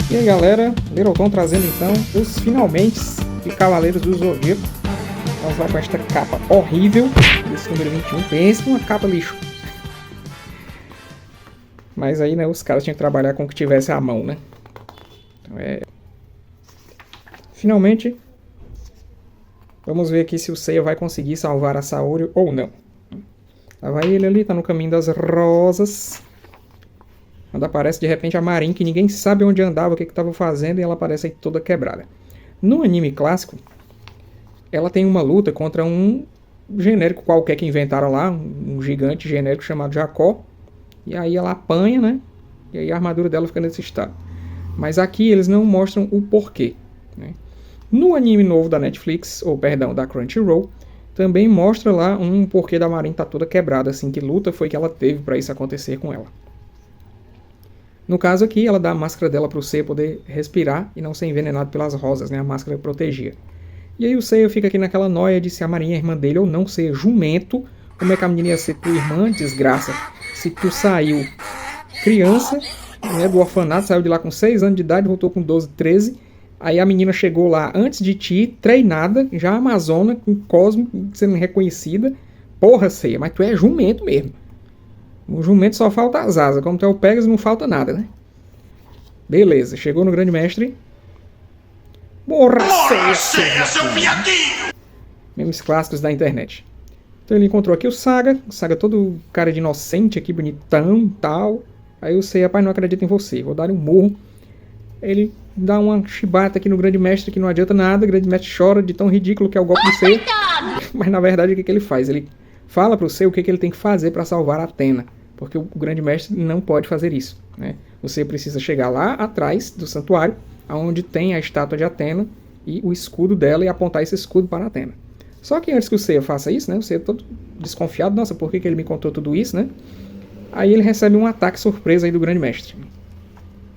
E aí galera, Littleton trazendo então os finalmente de Cavaleiros do Zodíaco. Vamos lá com esta capa horrível desse número 21. Pensa numa capa lixo. Mas aí, né, os caras tinham que trabalhar com o que tivesse à mão, né? Então finalmente, vamos ver aqui se o Seiya vai conseguir salvar a Saori ou não. Lá vai ele ali, tá no caminho das rosas. Quando aparece de repente a Marin, que ninguém sabe onde andava, o que estava fazendo, e ela aparece aí toda quebrada. No anime clássico, ela tem uma luta contra um genérico qualquer que inventaram lá, um gigante genérico chamado Jacó. E aí ela apanha, né? E aí a armadura dela fica nesse estado. Mas aqui eles não mostram o porquê, né? No anime novo da Netflix, ou perdão, da Crunchyroll, também mostra lá um porquê da Marin tá toda quebrada, assim, que luta foi que ela teve para isso acontecer com ela. No caso aqui, ela dá a máscara dela para o Seiya poder respirar e não ser envenenado pelas rosas, né? A máscara protegia. E aí o Seiya fica aqui naquela noia de se a Marin é irmã dele ou não, ser jumento. Como é que a menina ia ser tua irmã, desgraça? Se tu saiu criança, né, do orfanato, saiu de lá com 6 anos de idade, voltou com 12, 13. Aí a menina chegou lá antes de ti, treinada, já amazona, com Cosmo, sendo reconhecida. Porra, Seiya, mas tu é jumento mesmo. O jumento só falta as asas. Como tu é o Pegasus, não falta nada, né? Beleza, chegou no Grande Mestre. Morra, Seiya, seu piadinho! Memes clássicos da internet. Então ele encontrou aqui o Saga todo cara de inocente aqui, bonitão e tal. Aí o Seiya, pai, não acredita em você, vou dar um murro. Ele dá uma chibata aqui no Grande Mestre que não adianta nada. O Grande Mestre chora de tão ridículo que é o golpe do Seiya. Mas na verdade o que ele faz? Ele fala pro Seiya o que ele tem que fazer para salvar a Athena. Porque o Grande Mestre não pode fazer isso, né? Você precisa chegar lá atrás do santuário, onde tem a estátua de Athena e o escudo dela, e apontar esse escudo para Athena. Só que antes que o Seiya faça isso, né, o Seiya todo desconfiado, nossa, por que ele me contou tudo isso, né? Aí ele recebe um ataque surpresa aí do Grande Mestre.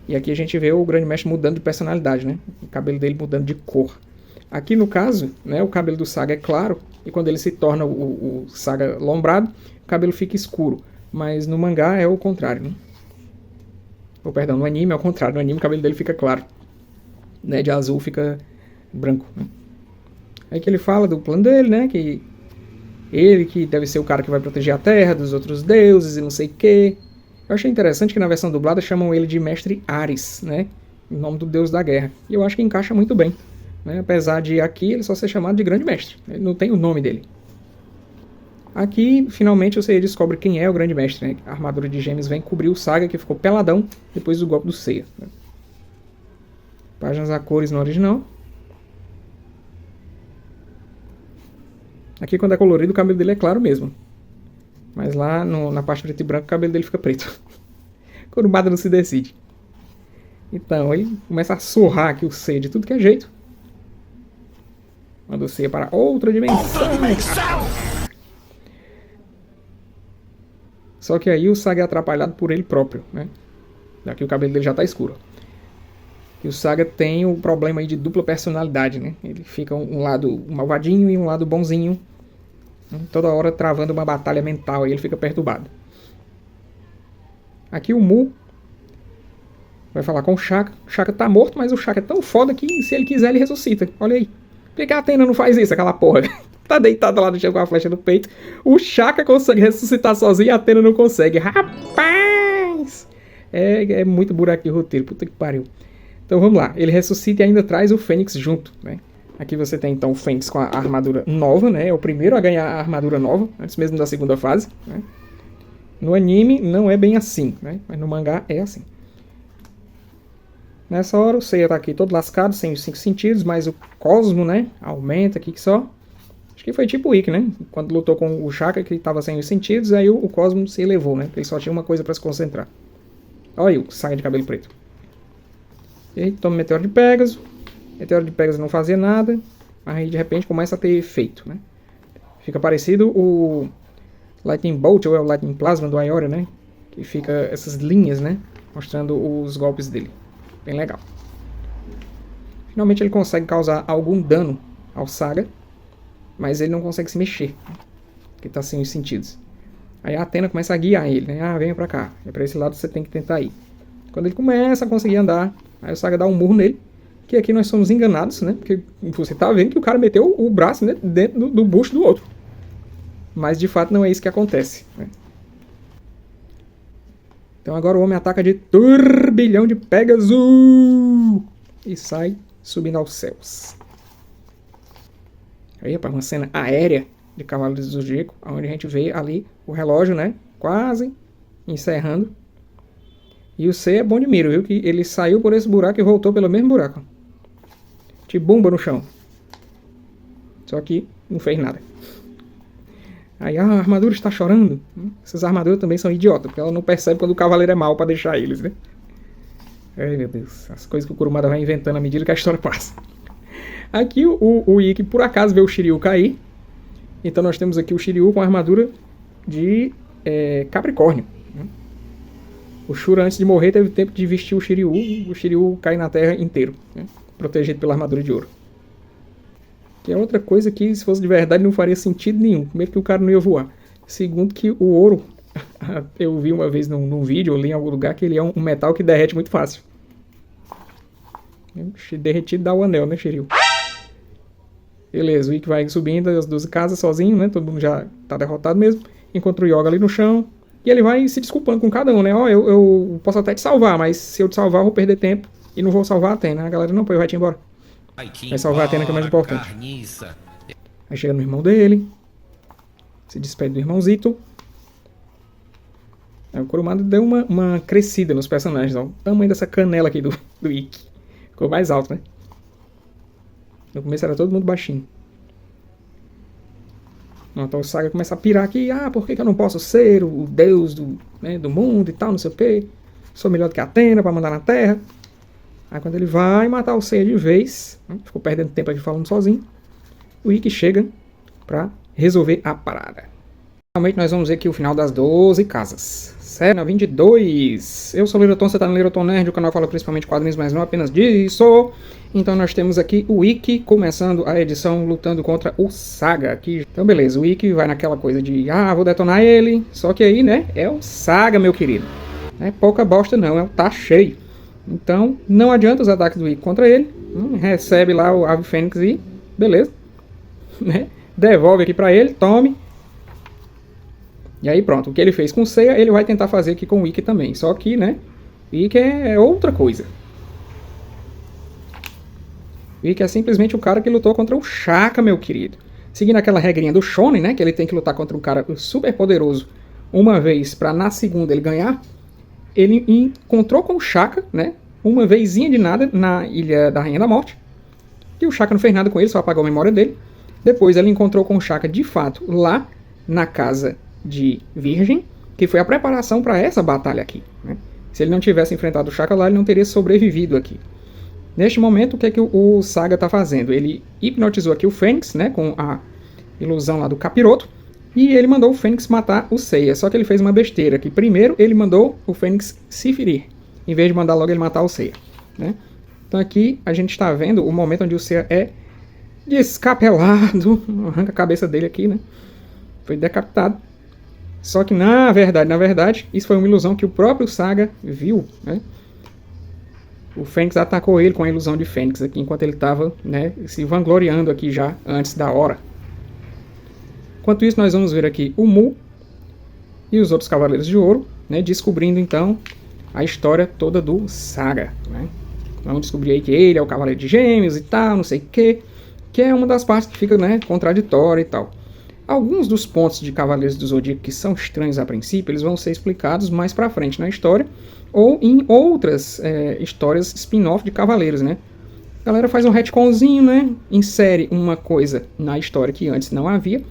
E aqui a gente vê o Grande Mestre mudando de personalidade, né? O cabelo dele mudando de cor. Aqui no caso, né, o cabelo do Saga é claro, e quando ele se torna o Saga lombrado, o cabelo fica escuro. Mas no mangá é o contrário, né? Ou perdão, no anime é o contrário. No anime o cabelo dele fica claro, né? De azul fica branco, né? Aí que ele fala do plano dele, né? Que ele que deve ser o cara que vai proteger a Terra dos outros deuses e não sei o quê. Eu achei interessante que na versão dublada chamam ele de Mestre Ares, né? O nome do deus da guerra. E eu acho que encaixa muito bem, né? Apesar de aqui ele só ser chamado de Grande Mestre. Ele não tem o nome dele. Aqui, finalmente, você descobre quem é o Grande Mestre, né? A armadura de gêmeos vem cobrir o Saga, que ficou peladão depois do golpe do Seiya, né? Páginas a cores no original. Aqui, quando é colorido, o cabelo dele é claro mesmo. Mas lá na parte preto e branco, o cabelo dele fica preto. Kurumada não se decide. Então, ele começa a surrar aqui o Seiya de tudo que é jeito. Manda o Seiya para outra dimensão! Só que aí o Saga é atrapalhado por ele próprio, né? Daqui o cabelo dele já tá escuro. E o Saga tem o problema aí de dupla personalidade, né? Ele fica um lado malvadinho e um lado bonzinho, né? Toda hora travando uma batalha mental, aí ele fica perturbado. Aqui o Mu vai falar com o Shaka. O Shaka tá morto, mas o Shaka é tão foda que se ele quiser ele ressuscita. Olha aí. Por que a Athena não faz isso, aquela porra? Tá deitado lá no chão com a flecha no peito. O Shaka consegue ressuscitar sozinho e a Athena não consegue. Rapaz! É muito buraco de roteiro. Puta que pariu. Então vamos lá. Ele ressuscita e ainda traz o Fênix junto, né? Aqui você tem então o Fênix com a armadura nova, né? É o primeiro a ganhar a armadura nova, antes mesmo da segunda fase, né? No anime não é bem assim, né? Mas no mangá é assim. Nessa hora o Seiya tá aqui todo lascado, sem os 5 sentidos, mas o Cosmo, né? Aumenta aqui que só. Acho que foi tipo o Ikki, né? Quando lutou com o Shaka, que estava sem os sentidos, aí o Cosmo se elevou, né? Ele só tinha uma coisa para se concentrar. Olha aí o Saga de cabelo preto. E aí toma o Meteoro de Pegasus. Meteoro de Pegasus não fazia nada. Aí de repente começa a ter efeito, né? Fica parecido o Lightning Bolt, ou é o Lightning Plasma do Aiora, né? Que fica essas linhas, né? Mostrando os golpes dele. Bem legal. Finalmente ele consegue causar algum dano ao Saga. Mas ele não consegue se mexer, porque está sem os sentidos. Aí a Athena começa a guiar ele, né? Ah, venha pra cá. É pra esse lado que você tem que tentar ir. Quando ele começa a conseguir andar, Aí o Saga dá um murro nele, que aqui nós somos enganados, né? Porque você tá vendo que o cara meteu o braço, né, dentro do bucho do outro. Mas de fato não é isso que acontece, né? Então agora o homem ataca de turbilhão de Pegasus e sai subindo aos céus. Aí, rapaz, uma cena aérea de Cavaleiros do Zodíaco, onde a gente vê ali o relógio, né? Quase encerrando. E o C é bom de mira, viu? Que ele saiu por esse buraco e voltou pelo mesmo buraco. De bomba no chão. Só que não fez nada. Aí a armadura está chorando. Essas armaduras também são idiotas, porque ela não percebe quando o cavaleiro é mau pra deixar eles, né? Ai, meu Deus. As coisas que o Kurumada vai inventando à medida que a história passa. Aqui o Ikki, por acaso, vê o Shiryu cair. Então nós temos aqui o Shiryu com a armadura de Capricórnio. O Shura, antes de morrer, teve tempo de vestir o Shiryu cai na terra inteiro, né? Protegido pela armadura de ouro. Que é outra coisa que, se fosse de verdade, não faria sentido nenhum. Primeiro que o cara não ia voar. Segundo que o ouro, eu vi uma vez num vídeo, eu li em algum lugar, que ele é um metal que derrete muito fácil. Derretido dá o anel, né, Shiryu? Beleza, o Ikki vai subindo as 12 casas sozinho, né? Todo mundo já tá derrotado mesmo. Encontra o Yoga ali no chão. E ele vai se desculpando com cada um, né? Ó, eu posso até te salvar, mas se eu te salvar, eu vou perder tempo. E não vou salvar a Athena. A galera não, pô, vai te embora. Vai salvar a Athena, que é mais importante. Aí chega no irmão dele. Se despede do irmãozito. Aí o Kurumada deu uma crescida nos personagens, ó. O tamanho dessa canela aqui do Ikki. Ficou mais alto, né? No começo era todo mundo baixinho. Então o Saga começa a pirar aqui. Ah, por que eu não posso ser o deus do mundo e tal, não sei o quê. Sou melhor do que a Athena pra mandar na Terra. Aí quando ele vai matar o Seiya de vez, ficou perdendo tempo aqui falando sozinho, o Ikki chega pra resolver a parada. Finalmente nós vamos ver aqui o final das 12 casas. Cena 22. Eu sou o Liroton, você tá no Liroton Nerd, o canal fala principalmente quadrinhos, mas não apenas disso. Então nós temos aqui o Ikki começando a edição lutando contra o Saga aqui. Então beleza, o Ikki vai naquela coisa de, vou detonar ele. Só que aí, né, é o Saga, meu querido. Não é pouca bosta não, é o tá cheio. Então não adianta os ataques do Ikki contra ele. Recebe lá o Ave Fênix e beleza. Né? Devolve aqui pra ele, tome. E aí pronto, o que ele fez com o Seiya, ele vai tentar fazer aqui com o Ikki também. Só que, né, o Ikki é outra coisa. O Ikki é simplesmente o cara que lutou contra o Shaka, meu querido. Seguindo aquela regrinha do Shonen, né, que ele tem que lutar contra um cara super poderoso uma vez pra na segunda ele ganhar. Ele encontrou com o Shaka, né, uma vezinha de nada na Ilha da Rainha da Morte. E o Shaka não fez nada com ele, só apagou a memória dele. Depois ele encontrou com o Shaka de fato lá na casa de Virgem, que foi a preparação para essa batalha aqui, né? Se ele não tivesse enfrentado o Shaka lá, ele não teria sobrevivido aqui. Neste momento, o que é que o Saga está fazendo? Ele hipnotizou aqui o Fênix, né, com a ilusão lá do capiroto, e ele mandou o Fênix matar o Seiya. Só que ele fez uma besteira, que primeiro ele mandou o Fênix se ferir, em vez de mandar logo ele matar o Seiya, né? Então aqui a gente está vendo o momento onde o Seiya é descapelado, arranca a cabeça dele aqui, né? Foi decapitado. Só que na verdade, isso foi uma ilusão que o próprio Saga viu, né? O Fênix atacou ele com a ilusão de Fênix aqui, enquanto ele estava, né, se vangloriando aqui já antes da hora. Enquanto isso, nós vamos ver aqui o Mu e os outros Cavaleiros de Ouro, né, descobrindo então a história toda do Saga, né? Vamos descobrir aí que ele é o Cavaleiro de Gêmeos e tal, não sei o que é uma das partes que fica, né, contraditória e tal. Alguns dos pontos de Cavaleiros do Zodíaco que são estranhos a princípio, eles vão ser explicados mais pra frente na história, ou em outras histórias spin-off de Cavaleiros, né? A galera faz um retconzinho, né? Insere uma coisa na história que antes não havia,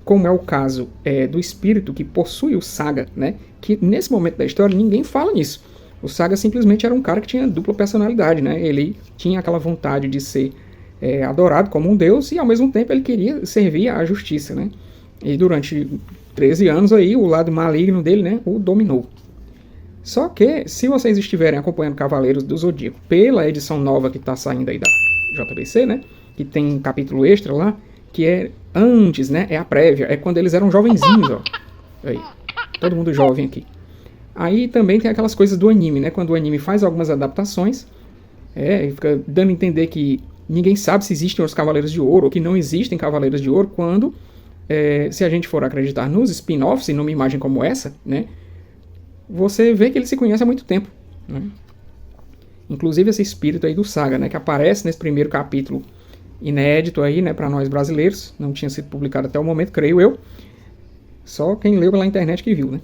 como é o caso do espírito que possui o Saga, né? Que nesse momento da história ninguém fala nisso. O Saga simplesmente era um cara que tinha dupla personalidade, né? Ele tinha aquela vontade de ser adorado como um deus e ao mesmo tempo ele queria servir à justiça, né? E durante 13 anos aí, o lado maligno dele, né, o dominou. Só que, se vocês estiverem acompanhando Cavaleiros do Zodíaco pela edição nova que está saindo aí da JBC, né, que tem um capítulo extra lá, que é antes, né, é a prévia, é quando eles eram jovenzinhos, ó. Aí, todo mundo jovem aqui. Aí também tem aquelas coisas do anime, né, quando o anime faz algumas adaptações, E fica dando a entender que ninguém sabe se existem os Cavaleiros de Ouro ou que não existem Cavaleiros de Ouro, quando, se a gente for acreditar nos spin-offs e numa imagem como essa, né, você vê que ele se conhece há muito tempo, né? Inclusive esse espírito aí do Saga, né, que aparece nesse primeiro capítulo inédito aí, né, para nós brasileiros, não tinha sido publicado até o momento, creio eu, só quem leu pela internet que viu, né,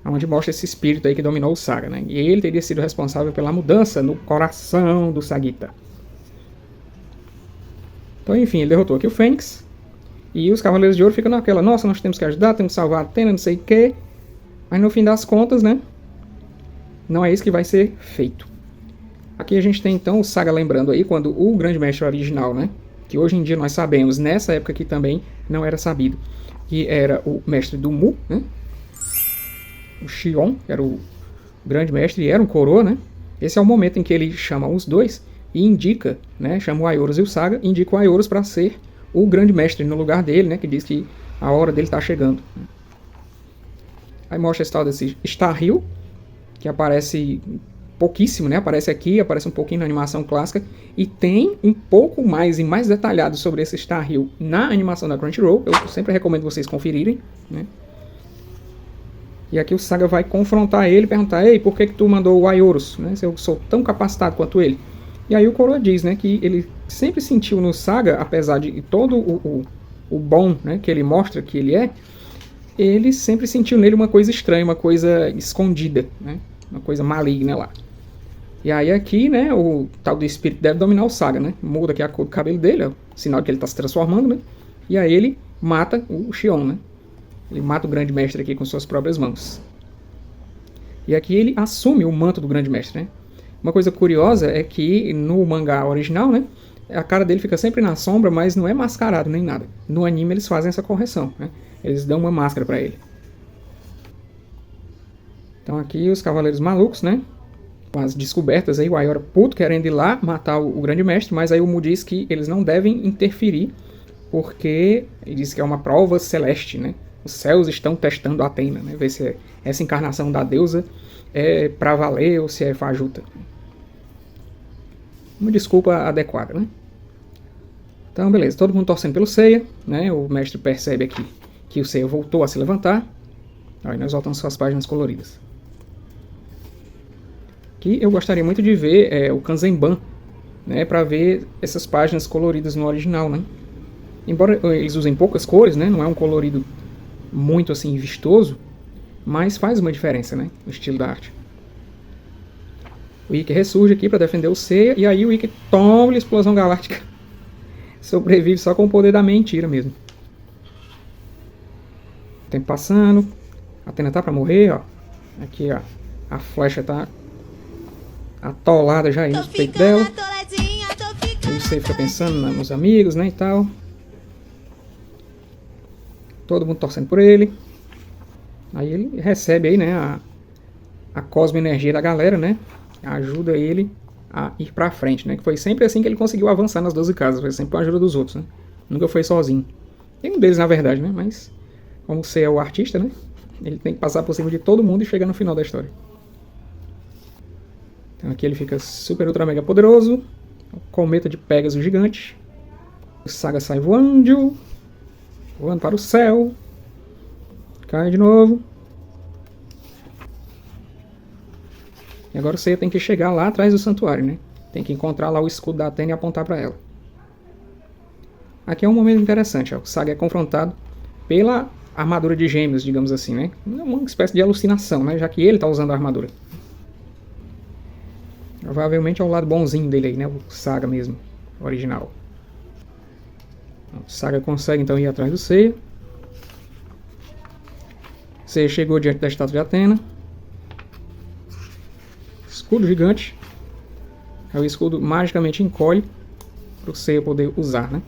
onde mostra esse espírito aí que dominou o Saga, né, e ele teria sido responsável pela mudança no coração do Saguita. Então, enfim, ele derrotou aqui o Fênix, e os Cavaleiros de Ouro ficam naquela, nossa, nós temos que ajudar, temos que salvar a Athena, não sei o que, mas no fim das contas, né, não é isso que vai ser feito. Aqui a gente tem então o Saga lembrando aí quando o Grande Mestre original, né, que hoje em dia nós sabemos, nessa época aqui também não era sabido, que era o mestre do Mu, né, o Xion, que era o Grande Mestre e era um coroa, né. Esse é o momento em que ele chama os dois e indica, né, chama o Aioros e o Saga, indica o Aioros para ser o Grande Mestre no lugar dele, né, que diz que a hora dele está chegando. Aí mostra esse tal desse Starhill, que aparece pouquíssimo, né? Aparece aqui, aparece um pouquinho na animação clássica, e tem um pouco mais e mais detalhado sobre esse Starhill na animação da Crunchyroll. Eu sempre recomendo vocês conferirem, né? E aqui o Saga vai confrontar ele, perguntar, ei, por que tu mandou o Aioros, né? Se eu sou tão capacitado quanto ele. E aí o Coroa diz, né, que ele sempre sentiu no Saga, apesar de todo o bom, né, que ele mostra que ele é, ele sempre sentiu nele uma coisa estranha, uma coisa escondida, né? Uma coisa maligna lá. E aí aqui, né, o tal do espírito deve dominar o Saga, né? Muda aqui a cor do cabelo dele, é o sinal de que ele está se transformando, né? E aí ele mata o Xion, né? Ele mata o Grande Mestre aqui com suas próprias mãos. E aqui ele assume o manto do Grande Mestre, né? Uma coisa curiosa é que no mangá original, né, a cara dele fica sempre na sombra, mas não é mascarado nem nada. No anime eles fazem essa correção, né? Eles dão uma máscara pra ele. Então aqui os Cavaleiros Malucos, né? Com as descobertas aí, o Aiora puto querendo ir lá matar o Grande Mestre, mas aí o Mu diz que eles não devem interferir, porque ele diz que é uma prova celeste, né? Os céus estão testando a Athena, né? Ver se essa encarnação da deusa é pra valer ou se é fajuta. Uma desculpa adequada, né? Então, beleza, todo mundo torcendo pelo Seiya, né? O mestre percebe aqui que o Seiya voltou a se levantar. Aí nós voltamos com as páginas coloridas. Aqui eu gostaria muito de ver o Kanzenban, né, para ver essas páginas coloridas no original, né? Embora eles usem poucas cores, né, não é um colorido muito assim vistoso, mas faz uma diferença, né, no estilo da arte. O Ikki ressurge aqui para defender o Seiya, e aí o Ikki toma a explosão galáctica. Sobrevive só com o poder da mentira mesmo. O tempo passando, a Athena tá para morrer, ó. Aqui, ó, a flecha tá atolada já aí no peito dela. Aí você fica pensando nos amigos, né, e tal. Todo mundo torcendo por ele. Aí ele recebe aí, né, a cosmo-energia da galera, né. Ajuda ele a ir pra frente, né. Que foi sempre assim que ele conseguiu avançar nas 12 casas. Foi sempre com a ajuda dos outros, né. Nunca foi sozinho. Tem um deles, na verdade, né, mas como você é o artista, né, ele tem que passar por cima de todo mundo e chegar no final da história. Então aqui ele fica super ultra mega poderoso. O cometa de Pégaso gigante. O Saga sai voando para o céu. Cai de novo. E agora você tem que chegar lá atrás do santuário, né? Tem que encontrar lá o escudo da Athena e apontar para ela. Aqui é um momento interessante, ó. O Saga é confrontado pela armadura de gêmeos, digamos assim, né? É uma espécie de alucinação, né? Já que ele está usando a armadura. Provavelmente é o lado bonzinho dele aí, né? O Saga mesmo, o original. O Saga consegue então ir atrás do Seiya. Seiya chegou diante da estátua de Athena. Escudo gigante. Aí o escudo magicamente encolhe para o Seiya poder usar, né?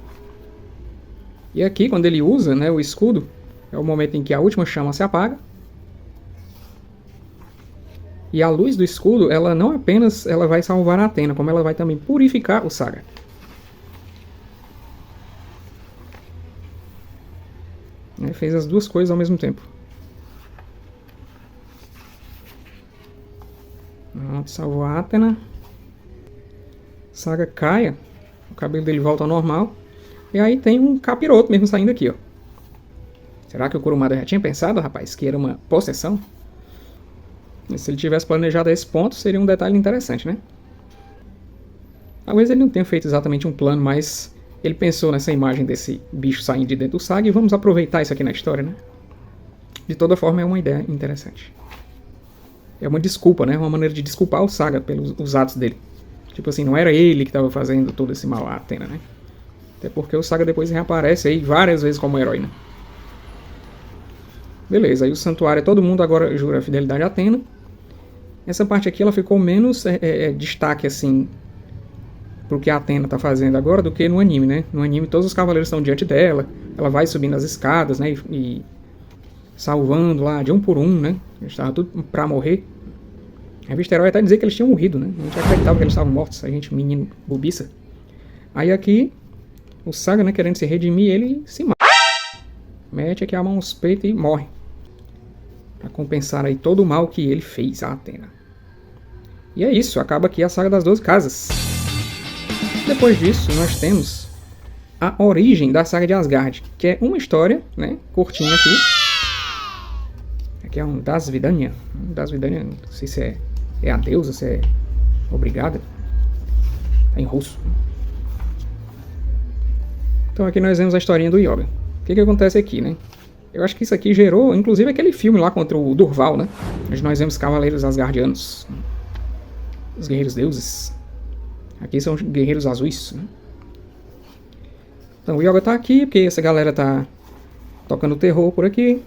E aqui, quando ele usa, né, o escudo, é o momento em que a última chama se apaga. E a luz do escudo, ela não apenas vai salvar a Athena, como ela vai também purificar o Saga. Fez as duas coisas ao mesmo tempo. Salvou a Athena. Saga caia, o cabelo dele volta ao normal. E aí tem um capiroto mesmo saindo aqui, ó. Será que o Kurumada já tinha pensado, rapaz, que era uma possessão? E se ele tivesse planejado a esse ponto, seria um detalhe interessante, né? Talvez ele não tenha feito exatamente um plano, mas ele pensou nessa imagem desse bicho saindo de dentro do Saga e vamos aproveitar isso aqui na história, né? De toda forma, é uma ideia interessante. É uma desculpa, né? Uma maneira de desculpar o Saga pelos os atos dele. Tipo assim, não era ele que estava fazendo todo esse mal a Athena, né? Até porque o Saga depois reaparece aí várias vezes como herói, né? Beleza, aí o santuário, todo mundo agora jura a fidelidade a Athena. Essa parte aqui ela ficou menos destaque, assim, pro que a Athena tá fazendo agora do que no anime, né? No anime todos os cavaleiros estão diante dela, ela vai subindo as escadas, né? E salvando lá de um por um, né? Eles estavam tudo pra morrer. A revista Herói até dizia que eles tinham morrido, né? A gente acreditava que eles estavam mortos, a gente, menino bobiça. Aí aqui, o Saga, né, querendo se redimir, ele se mata. Mete aqui a mão nos peitos e morre. Pra compensar aí todo o mal que ele fez a Athena. E é isso, acaba aqui a saga das 12 casas. Depois disso, nós temos a origem da saga de Asgard, que é uma história, né, curtinha aqui. Aqui é um Das Vidania. Das Vidania, não sei se é a deusa, se é obrigada. É em russo. Então aqui nós vemos a historinha do Yoga. O que acontece aqui, né? Eu acho que isso aqui gerou, inclusive, aquele filme lá contra o Durval, né? Onde nós vemos cavaleiros asgardianos. Os guerreiros deuses. Aqui são os guerreiros azuis, né? Então o Yoga tá aqui, porque essa galera tá tocando terror por aqui.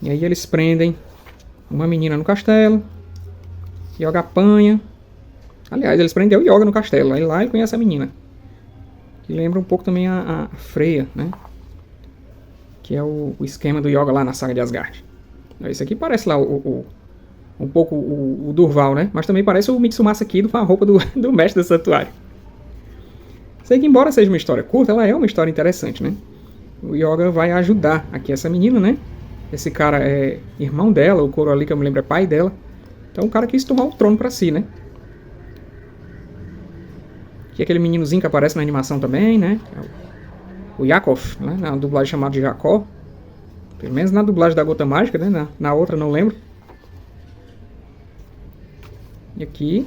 E aí eles prendem uma menina no castelo. Yoga apanha. Aliás, eles prendem o Yoga no castelo. Aí lá ele conhece a menina. Que lembra um pouco também a Freya, né? Que é o esquema do Yoga lá na saga de Asgard. Esse aqui parece lá um pouco o Durval, né? Mas também parece o Mitsumasa Kido com a roupa do mestre do santuário. Sei que embora seja uma história curta, ela é uma história interessante, né? O Yoga vai ajudar aqui essa menina, né? Esse cara é irmão dela, o Koro ali que eu me lembro é pai dela. Então o cara quis tomar o trono pra si, né? Aqui aquele meninozinho que aparece na animação também, né? O Yakov, né? Na dublagem chamada de Jacó. Pelo menos na dublagem da Gota Mágica, né? Na outra não lembro. E aqui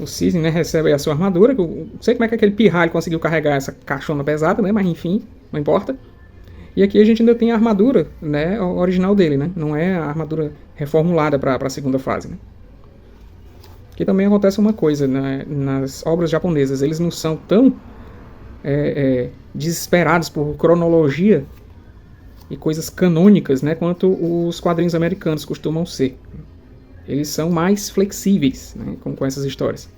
o Cisne, né, recebe a sua armadura. Não sei como é que aquele pirralho conseguiu carregar essa caixona pesada, né? Mas enfim, não importa. E aqui a gente ainda tem a armadura, né, original dele, né? Não é a armadura reformulada para a segunda fase, né? Aqui também acontece uma coisa, né, nas obras japonesas. Eles não são tão desesperados por cronologia e coisas canônicas, né, quanto os quadrinhos americanos costumam ser. Eles são mais flexíveis, né, com essas histórias.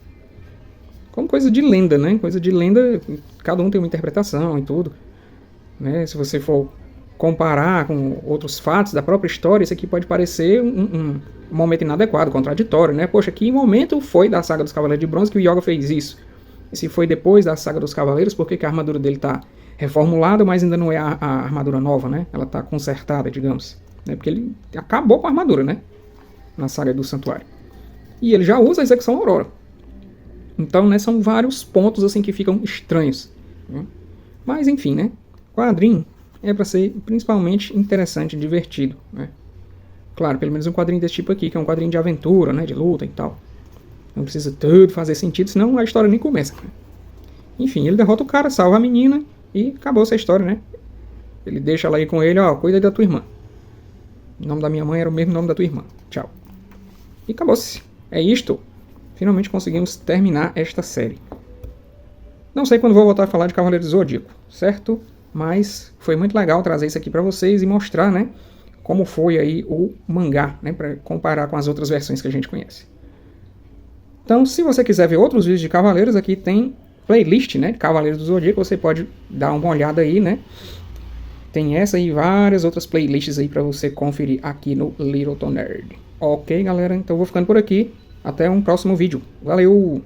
Como coisa de lenda, né? Coisa de lenda, cada um tem uma interpretação e tudo. Né? Se você for comparar com outros fatos da própria história, isso aqui pode parecer um momento inadequado, contraditório, né? Poxa, que momento foi da saga dos Cavaleiros de Bronze que o Yoga fez isso? E se foi depois da saga dos Cavaleiros, por que a armadura dele está reformulada, mas ainda não é a armadura nova, né? Ela está consertada, digamos. Né? Porque ele acabou com a armadura, né? Na saga do Santuário. E ele já usa a execução Aurora. Então, né, são vários pontos assim que ficam estranhos. Né? Mas, enfim, né? Quadrinho é para ser principalmente interessante e divertido. Né? Claro, pelo menos um quadrinho desse tipo aqui, que é um quadrinho de aventura, né, de luta e tal. Não precisa tudo fazer sentido, senão a história nem começa. Né? Enfim, ele derrota o cara, salva a menina e acabou essa história, né? Ele deixa ela aí com ele, ó, cuida da tua irmã. O nome da minha mãe era o mesmo nome da tua irmã. Tchau. E acabou-se. É isto. Finalmente conseguimos terminar esta série. Não sei quando vou voltar a falar de Cavaleiro do Zodíaco, certo? Mas foi muito legal trazer isso aqui para vocês e mostrar, né, como foi aí o mangá, né, para comparar com as outras versões que a gente conhece. Então, se você quiser ver outros vídeos de Cavaleiros, aqui tem playlist, né, de Cavaleiros do Zodíaco, você pode dar uma olhada aí, né? Tem essa e várias outras playlists aí para você conferir aqui no Littleton Nerd. Ok, galera? Então eu vou ficando por aqui. Até um próximo vídeo. Valeu!